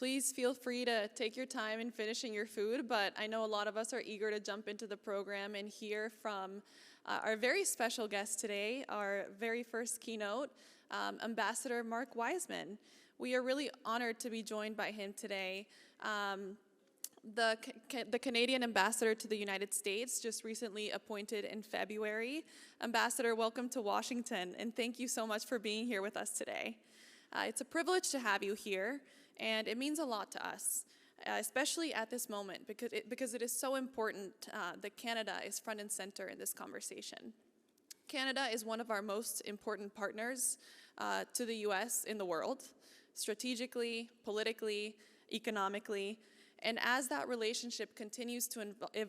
Please feel free to take your time in finishing your food, but I know a lot of us are eager to jump into the program and hear from our very special guest today, our very first keynote, Ambassador Mark Wiseman. We are really honored to be joined by him today. The Canadian ambassador to the United States, just recently appointed in February. Ambassador, welcome to Washington, and thank you so much for being here with us today. It's a privilege to have you here, and it means a lot to us, especially at this moment, because it is so important that Canada is front and center in this conversation. Canada is one of our most important partners to the US in the world, strategically, politically, economically, and as that relationship continues to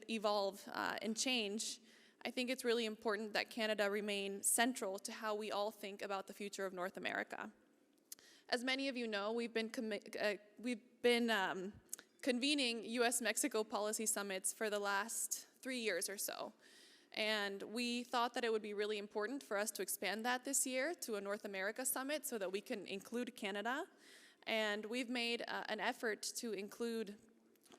evolve and change, I think it's really important that Canada remain central to how we all think about the future of North America. As many of you know, we've been convening US-Mexico policy summits for the last 3 years or so. And we thought that it would be really important for us to expand that this year to a North America summit so that we can include Canada. And we've made an effort to include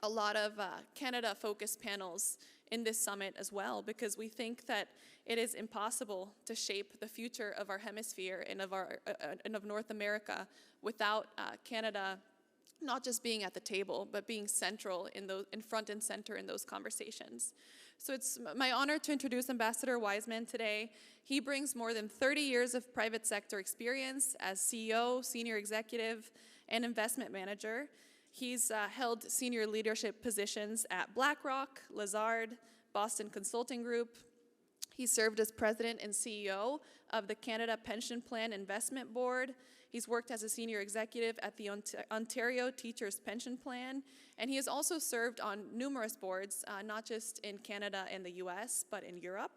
a lot of Canada-focused panels in this summit as well, because we think that it is impossible to shape the future of our hemisphere and of North America without Canada not just being at the table, but being central in front and center in those conversations. So it's my honor to introduce Ambassador Wiseman today. He brings more than 30 years of private sector experience as CEO, senior executive, and investment manager. He's held senior leadership positions at BlackRock, Lazard, Boston Consulting Group. He served as president and CEO of the Canada Pension Plan Investment Board. He's worked as a senior executive at the Ontario Teachers Pension Plan, and he has also served on numerous boards, not just in Canada and the US, but in Europe.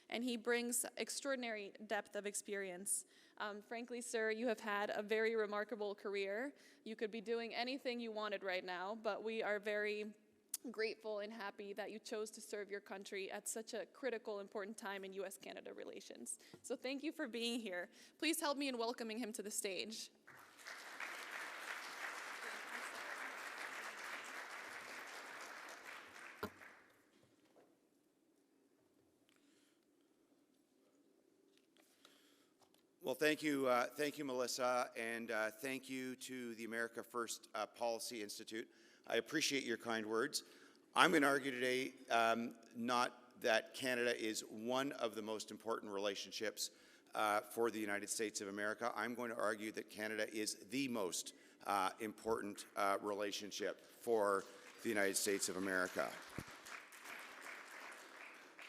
And he brings extraordinary depth of experience. Frankly, sir, you have had a very remarkable career. You could be doing anything you wanted right now, but we are very grateful and happy that you chose to serve your country at such a critical, important time in US-Canada relations. So thank you for being here. Please help me in welcoming him to the stage. Well, thank you, Melissa, and thank you to the America First Policy Institute. I appreciate your kind words. I'm going to argue today not that Canada is one of the most important relationships for the United States of America. I'm going to argue that Canada is the most important relationship for the United States of America.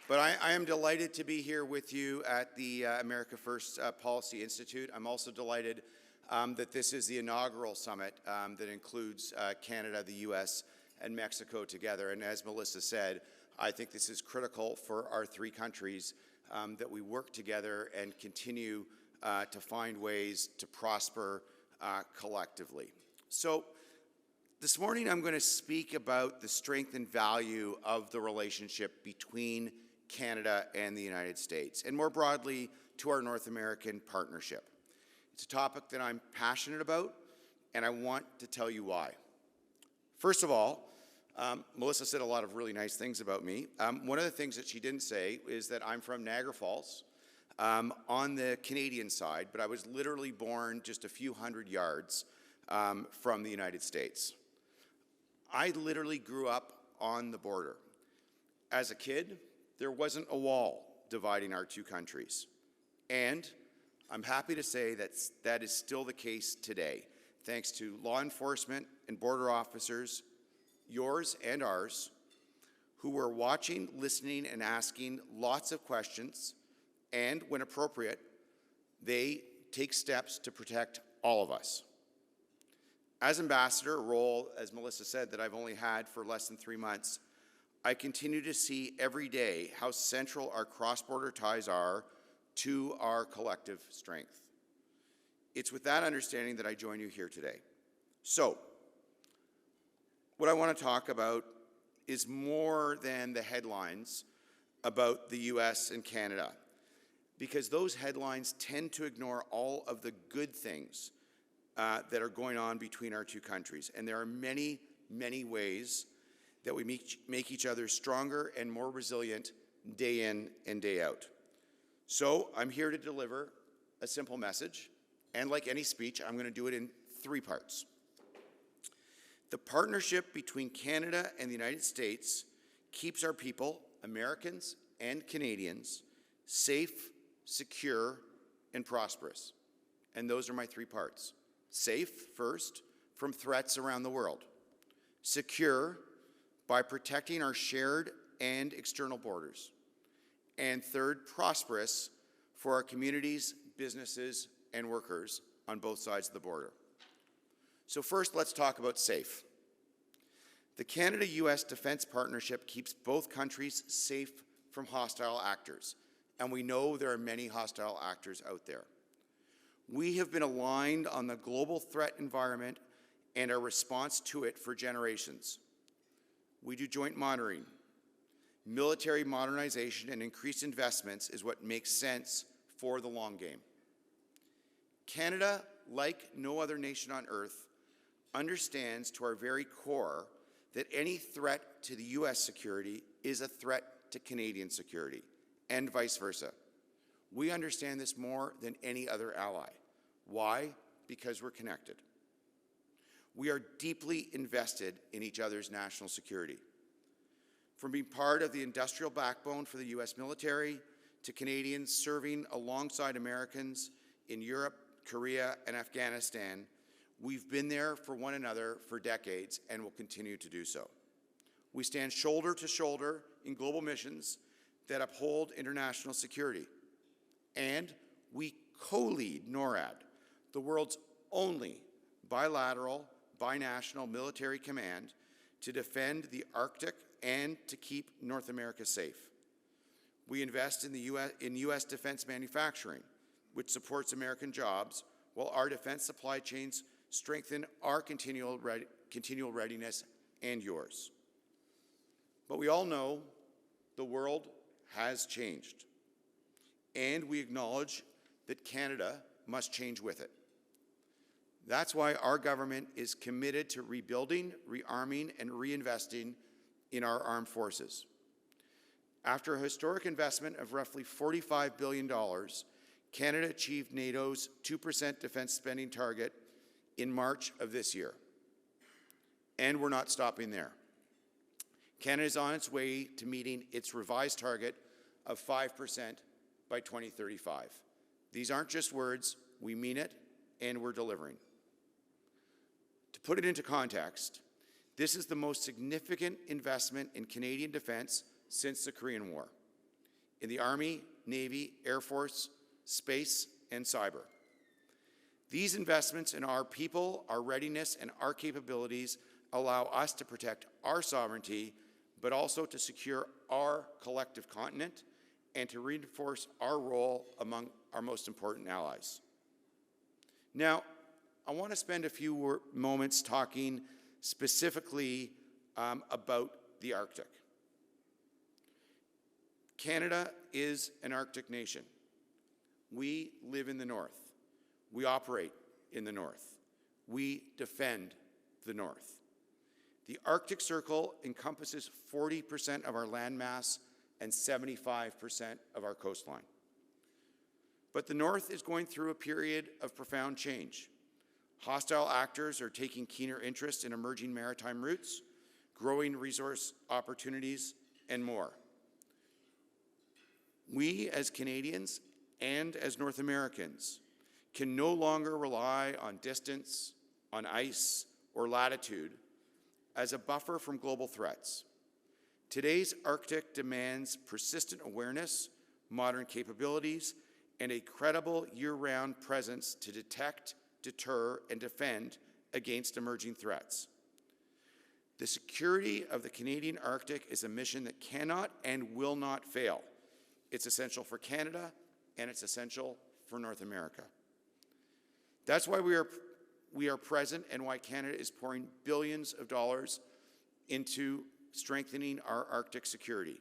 But I am delighted to be here with you at the America First Policy Institute. I'm also delighted that this is the inaugural summit that includes Canada, the US, and Mexico together. And as Melissa said, I think this is critical for our three countries that we work together and continue to find ways to prosper collectively. So this morning I'm going to speak about the strength and value of the relationship between Canada and the United States, and more broadly to our North American partnership. It's a topic that I'm passionate about, and I want to tell you why. First of all, Melissa said a lot of really nice things about me. One of the things that she didn't say is that I'm from Niagara Falls on the Canadian side, but I was literally born just a few hundred yards from the United States. I literally grew up on the border. As a kid, there wasn't a wall dividing our two countries. And I'm happy to say that that is still the case today, thanks to law enforcement and border officers, yours and ours, who were watching, listening, and asking lots of questions, and when appropriate, they take steps to protect all of us. As ambassador, a role, as Melissa said, that I've only had for less than 3 months, I continue to see every day how central our cross-border ties are to our collective strength. It's with that understanding that I join you here today. So, what I want to talk about is more than the headlines about the US and Canada, because those headlines tend to ignore all of the good things that are going on between our two countries. And there are many, many ways that we make each other stronger and more resilient day in and day out. So I'm here to deliver a simple message, and like any speech, I'm going to do it in 3 parts. The partnership between Canada and the United States keeps our people, Americans and Canadians, safe, secure, and prosperous. And those are my 3 parts. Safe, first, from threats around the world. Secure, by protecting our shared and external borders. And third, prosperous for our communities, businesses, and workers on both sides of the border. So first, let's talk about safe. The Canada-US Defense Partnership keeps both countries safe from hostile actors, and we know there are many hostile actors out there. We have been aligned on the global threat environment and our response to it for generations. We do joint monitoring. Military modernization and increased investments is what makes sense for the long game. Canada, like no other nation on earth, understands to our very core that any threat to the U.S. security is a threat to Canadian security, and vice versa. We understand this more than any other ally. Why? Because we're connected. We are deeply invested in each other's national security. From being part of the industrial backbone for the U.S. military to Canadians serving alongside Americans in Europe, Korea, and Afghanistan, we've been there for one another for decades and will continue to do so. We stand shoulder to shoulder in global missions that uphold international security. And we co-lead NORAD, the world's only bilateral, binational military command to defend the Arctic and to keep North America safe. We invest in U.S. defense manufacturing, which supports American jobs, while our defense supply chains strengthen our continual readiness and yours. But we all know the world has changed, and we acknowledge that Canada must change with it. That's why our government is committed to rebuilding, rearming, and reinvesting in our armed forces. After a historic investment of roughly $45 billion, Canada achieved NATO's 2% defense spending target in March of this year. And we're not stopping there. Canada is on its way to meeting its revised target of 5% by 2035. These aren't just words, we mean it, and we're delivering. To put it into context, this is the most significant investment in Canadian defense since the Korean War, in the Army, Navy, Air Force, space, and cyber. These investments in our people, our readiness, and our capabilities allow us to protect our sovereignty, but also to secure our collective continent and to reinforce our role among our most important allies. Now, I want to spend a few moments talking specifically about the Arctic. Canada is an Arctic nation. We live in the North. We operate in the North. We defend the North. The Arctic Circle encompasses 40% of our landmass and 75% of our coastline. But the North is going through a period of profound change. Hostile actors are taking keener interest in emerging maritime routes, growing resource opportunities, and more. We, as Canadians and as North Americans, can no longer rely on distance, on ice, or latitude as a buffer from global threats. Today's Arctic demands persistent awareness, modern capabilities, and a credible year-round presence to detect, deter, and defend against emerging threats. The security of the Canadian Arctic is a mission that cannot and will not fail. It's essential for Canada, and it's essential for North America. That's why we are present and why Canada is pouring billions of dollars into strengthening our Arctic security.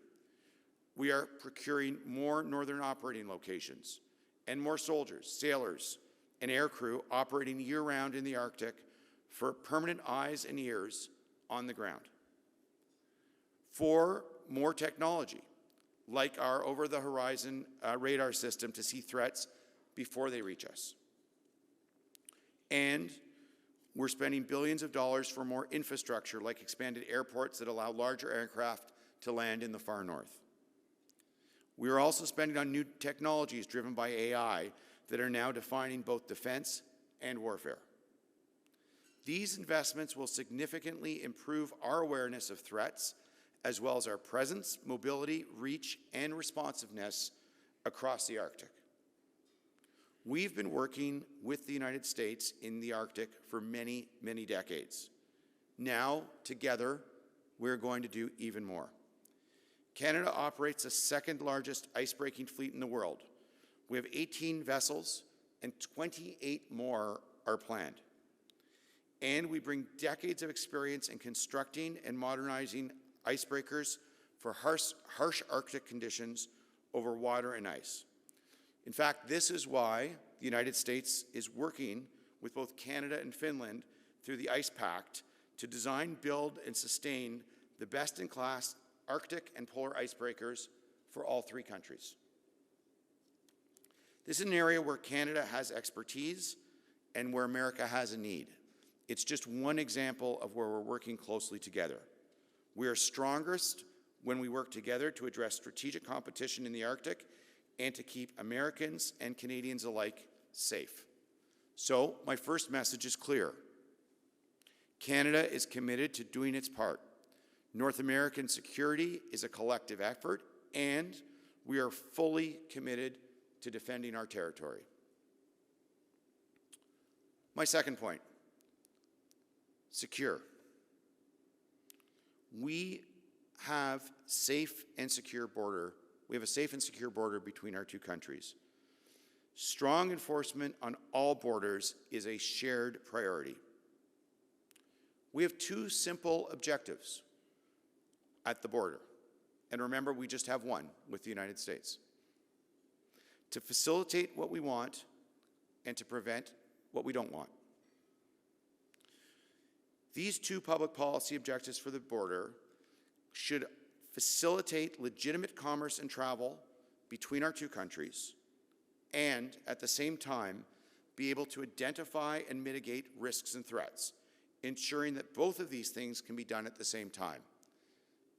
We are procuring more northern operating locations and more soldiers, sailors, and aircrew operating year-round in the Arctic for permanent eyes and ears on the ground. 4, more technology, like our over-the-horizon radar system to see threats before they reach us. And we're spending billions of dollars for more infrastructure, like expanded airports that allow larger aircraft to land in the far north. We are also spending on new technologies driven by AI that are now defining both defense and warfare. These investments will significantly improve our awareness of threats, as well as our presence, mobility, reach, and responsiveness across the Arctic. We've been working with the United States in the Arctic for many, many decades. Now, together, we're going to do even more. Canada operates the second largest icebreaking fleet in the world. We have 18 vessels, and 28 more are planned. And we bring decades of experience in constructing and modernizing icebreakers for harsh Arctic conditions over water and ice. In fact, this is why the United States is working with both Canada and Finland through the Ice Pact to design, build, and sustain the best-in-class Arctic and polar icebreakers for all 3 countries. This is an area where Canada has expertise and where America has a need. It's just one example of where we're working closely together. We are strongest when we work together to address strategic competition in the Arctic and to keep Americans and Canadians alike safe. So, my first message is clear. Canada is committed to doing its part. North American security is a collective effort, and we are fully committed to defending our territory. My second point, secure. We have a safe and secure border between our 2 countries. Strong enforcement on all borders is a shared priority. We have 2 simple objectives at the border. And remember, we just have one with the United States. To facilitate what we want and to prevent what we don't want. These 2 public policy objectives for the border should facilitate legitimate commerce and travel between our 2 countries and, at the same time, be able to identify and mitigate risks and threats, ensuring that both of these things can be done at the same time,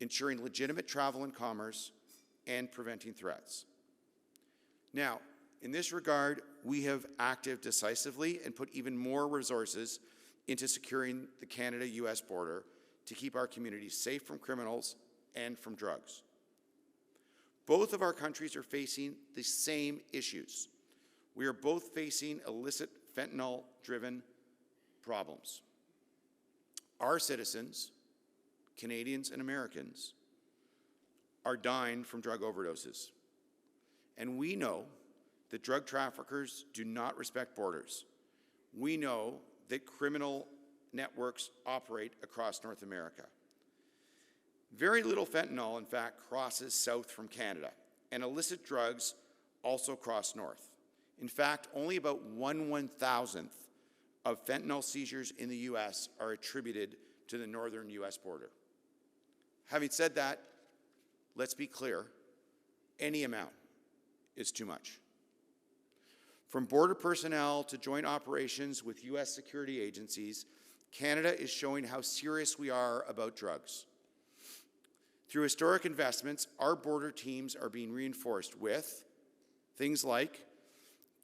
ensuring legitimate travel and commerce and preventing threats. Now, in this regard, we have acted decisively and put even more resources into securing the Canada-US border to keep our communities safe from criminals and from drugs. Both of our countries are facing the same issues. We are both facing illicit fentanyl-driven problems. Our citizens, Canadians and Americans, are dying from drug overdoses. And we know that drug traffickers do not respect borders. We know that criminal networks operate across North America. Very little fentanyl, in fact, crosses south from Canada, and illicit drugs also cross north. In fact, only about 1/1000th of fentanyl seizures in the U.S. are attributed to the northern U.S. border. Having said that, let's be clear, any amount is too much. From border personnel to joint operations with U.S. security agencies, Canada is showing how serious we are about drugs. Through historic investments, our border teams are being reinforced with things like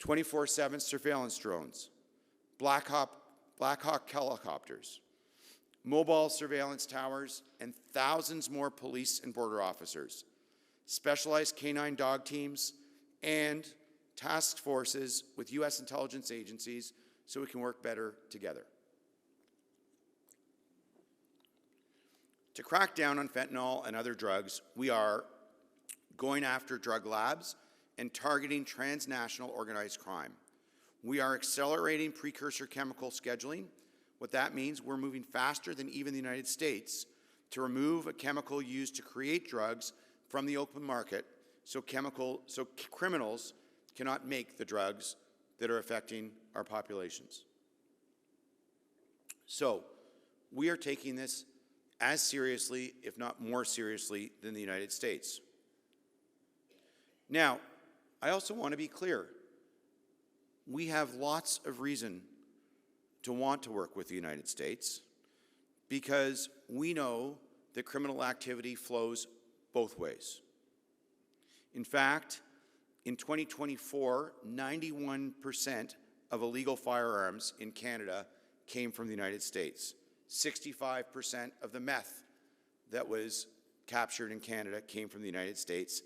24/7 surveillance drones, Black Hawk helicopters, mobile surveillance towers, and thousands more police and border officers, specialized canine dog teams, and task forces with U.S. intelligence agencies so we can work better together. To crack down on fentanyl and other drugs, we are going after drug labs and targeting transnational organized crime. We are accelerating precursor chemical scheduling. What that means, we're moving faster than even the United States to remove a chemical used to create drugs from the open market so criminals cannot make the drugs that are affecting our populations. So, we are taking this as seriously, if not more seriously, than the United States. Now, I also want to be clear. We have lots of reason to want to work with the United States because we know that criminal activity flows both ways. In fact, in 2024, 91% of illegal firearms in Canada came from the United States. 65% of the meth that was captured in Canada came from the United States,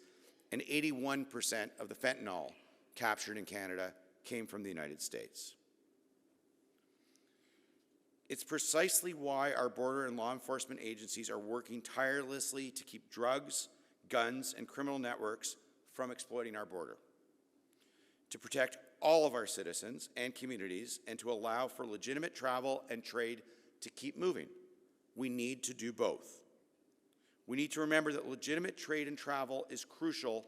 and 81% of the fentanyl captured in Canada came from the United States. It's precisely why our border and law enforcement agencies are working tirelessly to keep drugs, guns, and criminal networks from exploiting our border, to protect all of our citizens and communities, and to allow for legitimate travel and trade to keep moving. We need to do both. We need to remember that legitimate trade and travel is crucial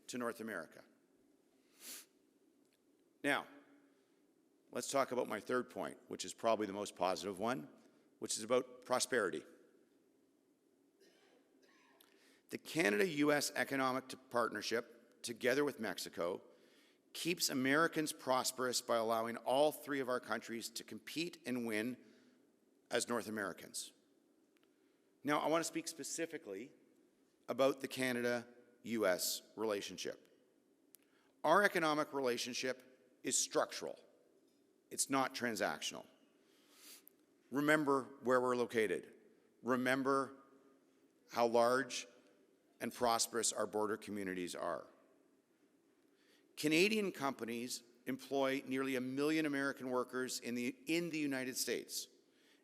to North America. Now, let's talk about my third point, which is probably the most positive one, which is about prosperity. The Canada-US economic partnership, together with Mexico, keeps Americans prosperous by allowing all three of our countries to compete and win as North Americans. Now, I want to speak specifically about the Canada-US relationship. Our economic relationship is structural. It's not transactional. Remember where we're located. Remember how large and prosperous our border communities are. Canadian companies employ nearly 1 million American workers in the United States,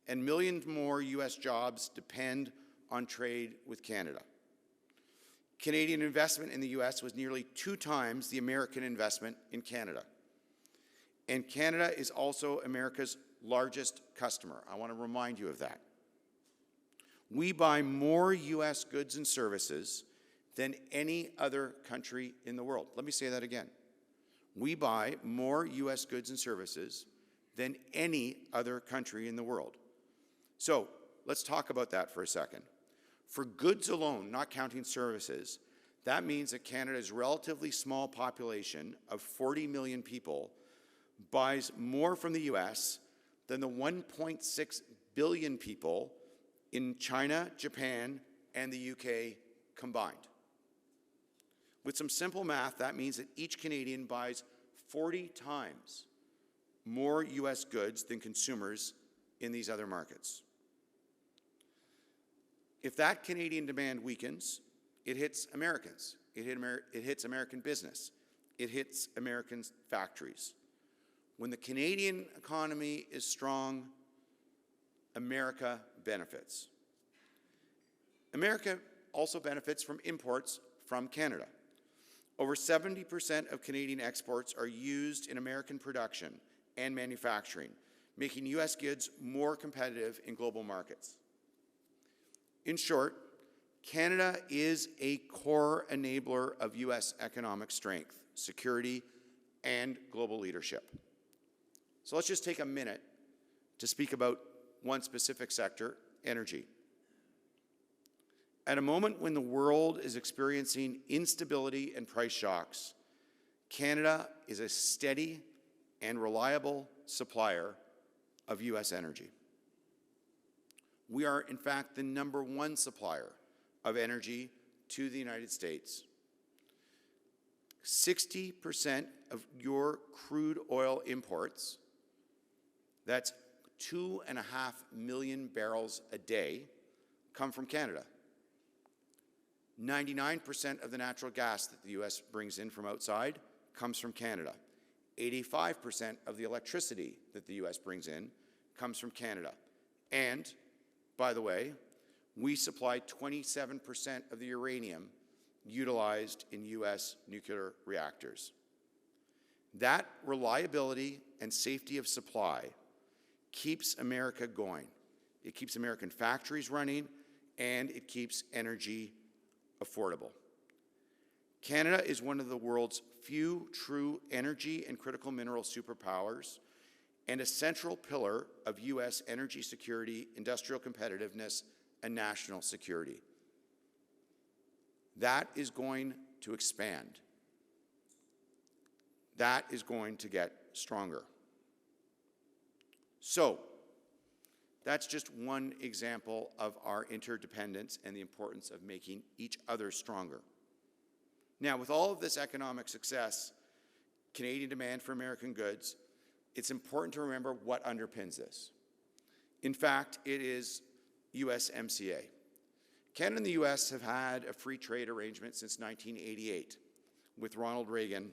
and millions more U.S. jobs depend on trade with Canada. Canadian investment in the U.S. was nearly 2 times the American investment in Canada. And Canada is also America's largest customer. I want to remind you of that. We buy more U.S. goods and services than any other country in the world. Let me say that again. We buy more U.S. goods and services than any other country in the world. So let's talk about that for a second. For goods alone, not counting services, that means that Canada's relatively small population of 40 million people buys more from the U.S. than the 1.6 billion people in China, Japan, and the UK combined. With some simple math, that means that each Canadian buys 40 times more U.S. goods than consumers in these other markets. If that Canadian demand weakens, it hits Americans. It hits American business. It hits American factories. When the Canadian economy is strong, America benefits. America also benefits from imports from Canada. Over 70% of Canadian exports are used in American production and manufacturing, making U.S. goods more competitive in global markets. In short, Canada is a core enabler of U.S. economic strength, security, and global leadership. So let's just take a minute to speak about one specific sector, energy. At a moment when the world is experiencing instability and price shocks, Canada is a steady and reliable supplier of U.S. energy. We are, in fact, the #1 supplier of energy to the United States. 60% of your crude oil imports, that's 2.5 million barrels a day, come from Canada. 99% of the natural gas that the U.S. brings in from outside comes from Canada. 85% of the electricity that the U.S. brings in comes from Canada. And, by the way, we supply 27% of the uranium utilized in U.S. nuclear reactors. That reliability and safety of supply keeps America going. It keeps American factories running, and it keeps energy affordable. Canada is one of the world's few true energy and critical mineral superpowers and a central pillar of U.S. energy security, industrial competitiveness, and national security. That is going to expand. That is going to get stronger. So, that's just one example of our interdependence and the importance of making each other stronger. Now, with all of this economic success, Canadian demand for American goods, it's important to remember what underpins this. In fact, it is USMCA. Canada and the U.S. have had a free trade arrangement since 1988 with Ronald Reagan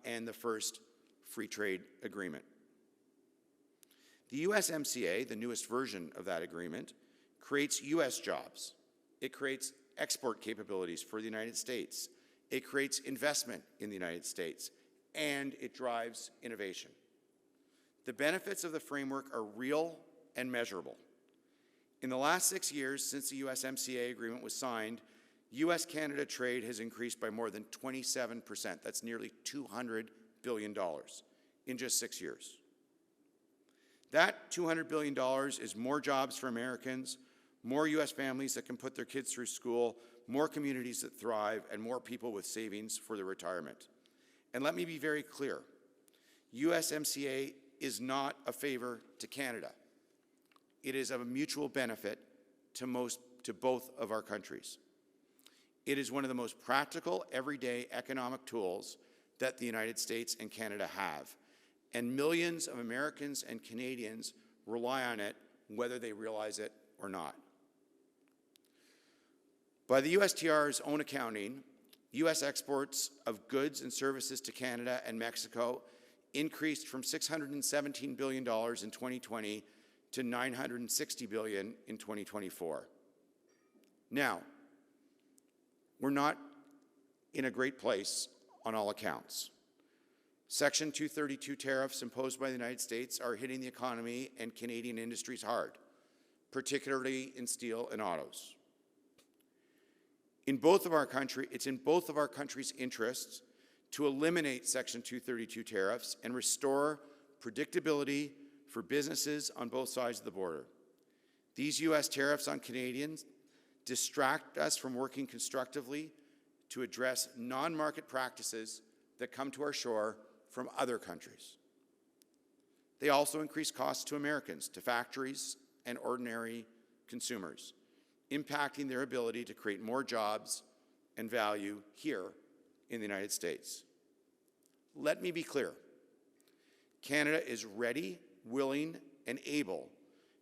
and the first free trade agreement. The USMCA, the newest version of that agreement, creates U.S. jobs. It creates export capabilities for the United States. It creates investment in the United States, and it drives innovation. The benefits of the framework are real and measurable. In the last 6 years since the USMCA agreement was signed, U.S.-Canada trade has increased by more than 27%. That's nearly $200 billion in just 6 years. That $200 billion is more jobs for Americans, more U.S. families that can put their kids through school, more communities that thrive, and more people with savings for their retirement. And let me be very clear, USMCA is not a favor to Canada. It is of a mutual benefit to both of our countries. It is one of the most practical, everyday economic tools that the United States and Canada have, and millions of Americans and Canadians rely on it, whether they realize it or not. By the USTR's own accounting, U.S. exports of goods and services to Canada and Mexico increased from $617 billion in 2020 to $960 billion in 2024. Now, we're not in a great place on all accounts. Section 232 tariffs imposed by the United States are hitting the economy and Canadian industries hard, particularly in steel and autos. It's in both of our countries' interests to eliminate Section 232 tariffs and restore predictability for businesses on both sides of the border. These U.S. tariffs on Canadians distract us from working constructively to address non-market practices that come to our shore from other countries. They also increase costs to Americans, to factories, and ordinary consumers, impacting their ability to create more jobs and value here in the United States. Let me be clear. Canada is ready, willing, and able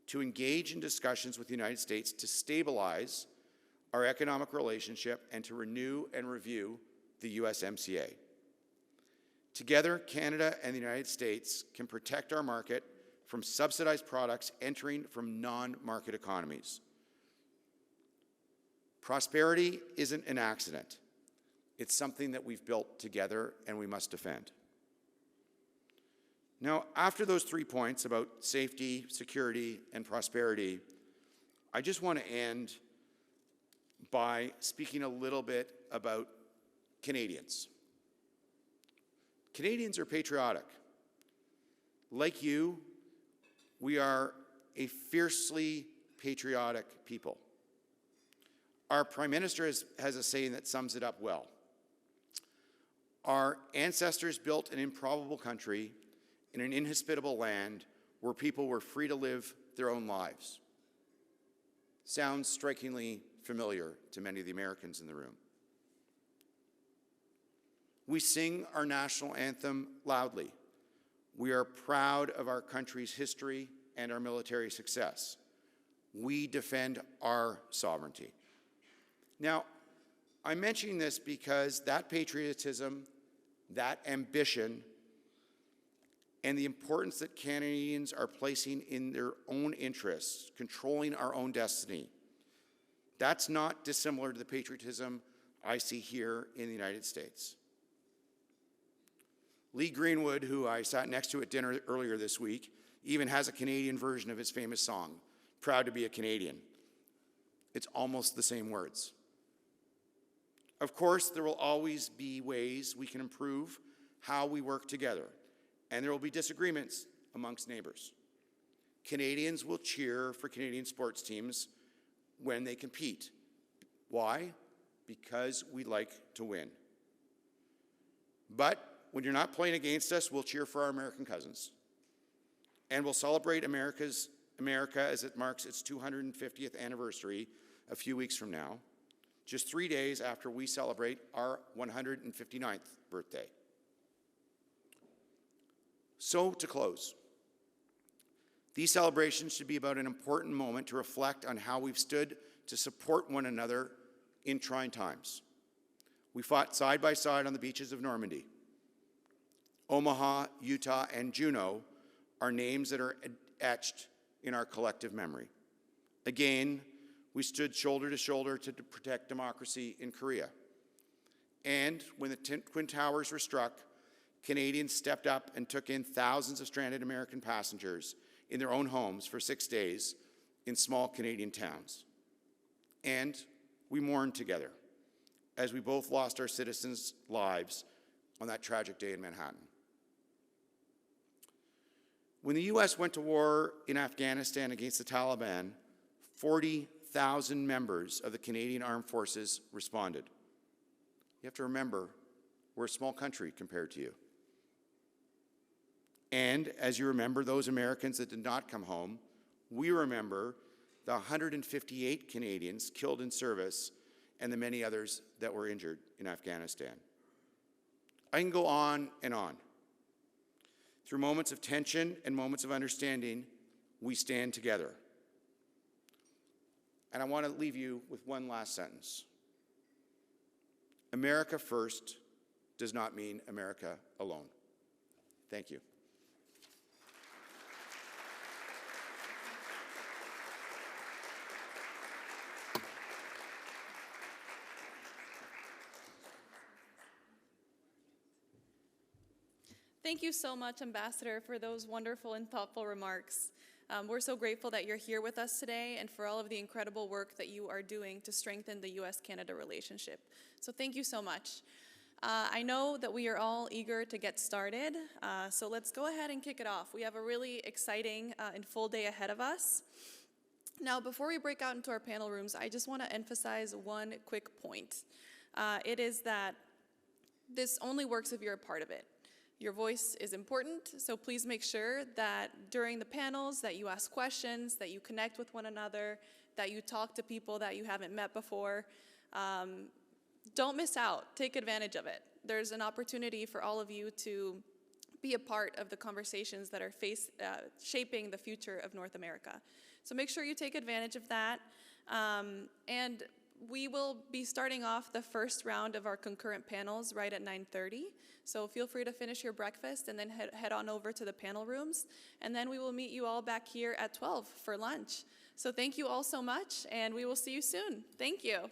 to engage in discussions with the United States to stabilize our economic relationship and to renew and review the USMCA. Together, Canada and the United States can protect our market from subsidized products entering from non-market economies. Prosperity isn't an accident. It's something that we've built together and we must defend. Now, after those 3 points about safety, security, and prosperity, I just want to end by speaking a little bit about Canadians. Canadians are patriotic. Like you, we are a fiercely patriotic people. Our Prime Minister has a saying that sums it up well. Our ancestors built an improbable country in an inhospitable land where people were free to live their own lives. Sounds strikingly familiar to many of the Americans in the room. We sing our national anthem loudly. We are proud of our country's history and our military success. We defend our sovereignty. Now, I'm mentioning this because that patriotism, that ambition, and the importance that Canadians are placing in their own interests, controlling our own destiny, that's not dissimilar to the patriotism I see here in the United States. Lee Greenwood, who I sat next to at dinner earlier this week, even has a Canadian version of his famous song, Proud to be a Canadian. It's almost the same words. Of course, there will always be ways we can improve how we work together, and there will be disagreements amongst neighbors. Canadians will cheer for Canadian sports teams when they compete. Why? Because we like to win. But when you're not playing against us, we'll cheer for our American cousins. And we'll celebrate America as it marks its 250th anniversary a few weeks from now, just 3 days after we celebrate our 159th birthday. So, to close, these celebrations should be about an important moment to reflect on how we've stood to support one another in trying times. We fought side by side on the beaches of Normandy. Omaha, Utah, and Juneau are names that are etched in our collective memory. Again, we stood shoulder to shoulder to protect democracy in Korea. And when the Twin Towers were struck, Canadians stepped up and took in thousands of stranded American passengers in their own homes for 6 days in small Canadian towns. And we mourned together as we both lost our citizens' lives on that tragic day in Manhattan. When the U.S. went to war in Afghanistan against the Taliban, 40,000 members of the Canadian Armed Forces responded. You have to remember, we're a small country compared to you. And as you remember those Americans that did not come home, we remember the 158 Canadians killed in service and the many others that were injured in Afghanistan. I can go on and on. Through moments of tension and moments of understanding, we stand together. And I want to leave you with one last sentence. America first does not mean America alone. Thank you. Thank you so much, Ambassador, for those wonderful and thoughtful remarks. We're so grateful that you're here with us today and for all of the incredible work that you are doing to strengthen the U.S.-Canada relationship. So thank you so much. I know that we are all eager to get started, so let's go ahead and kick it off. We have a really exciting and full day ahead of us. Now, before we break out into our panel rooms, I just want to emphasize one quick point. It is that this only works if you're a part of it. Your voice is important, so please make sure that during the panels that you ask questions, that you connect with one another, that you talk to people that you haven't met before. Don't miss out. Take advantage of it. There's an opportunity for all of you to be a part of the conversations that are shaping the future of North America. So make sure you take advantage of that. And we will be starting off the first round of our concurrent panels right at 9:30. So feel free to finish your breakfast and then head on over to the panel rooms. And then we will meet you all back here at 12 for lunch. So thank you all so much, and we will see you soon. Thank you.